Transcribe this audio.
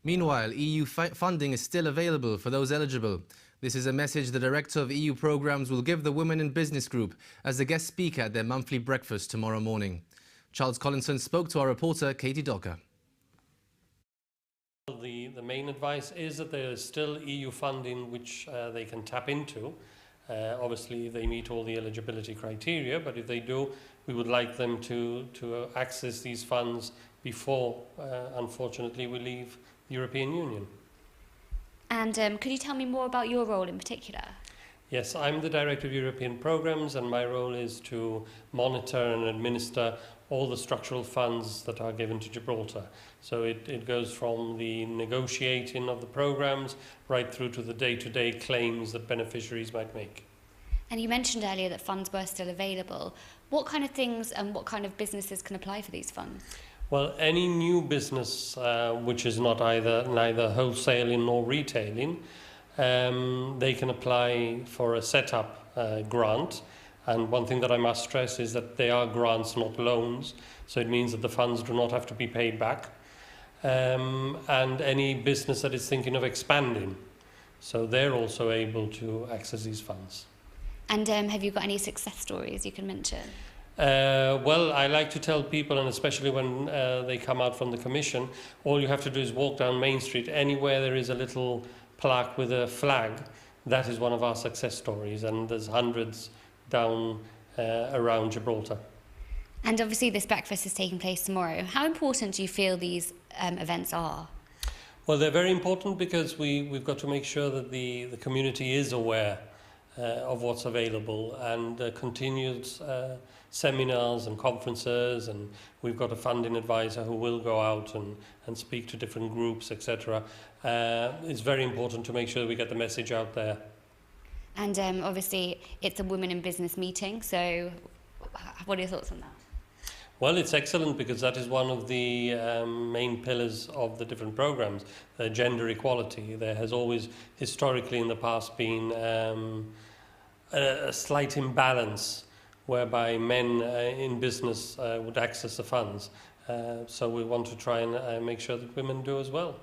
Meanwhile, EU funding is still available for those eligible. This is a message the Director of EU Programmes will give the Women in Business Group as the guest speaker at their monthly breakfast tomorrow morning. Charles Collinson spoke to our reporter Katie Docker. The main advice is that there is still EU funding which they can tap into. Obviously, they meet all the eligibility criteria, but if they do, we would like them to access these funds before, unfortunately, we leave the European Union. And could you tell me more about your role in particular? Yes, I'm the Director of European Programmes, and my role is to monitor and administer all the structural funds that are given to Gibraltar. So it goes from the negotiating of the programmes right through to the day-to-day claims that beneficiaries might make. And you mentioned earlier that funds were still available. What kind of things and what kind of businesses can apply for these funds? Well, any new business which is neither wholesaling nor retailing, they can apply for a set-up grant. And one thing that I must stress is that they are grants, not loans. So it means that the funds do not have to be paid back. And any business that is thinking of expanding. So they're also able to access these funds. And have you got any success stories you can mention? Well, I like to tell people, and especially when they come out from the Commission, all you have to do is walk down Main Street. Anywhere there is a little plaque with a flag, that is one of our success stories. And there's hundreds down around Gibraltar. And obviously this breakfast is taking place tomorrow. How important do you feel these events are? Well, they're very important because we've got to make sure that the community is aware of what's available, and continued seminars and conferences, and we've got a funding advisor who will go out and speak to different groups, etc. It's very important to make sure that we get the message out there. And obviously it's a Women in Business meeting, so what are your thoughts on that? Well, it's excellent because that is one of the main pillars of the different programs, gender equality. There has always historically in the past been a slight imbalance whereby men in business would access the funds. So we want to try and make sure that women do as well.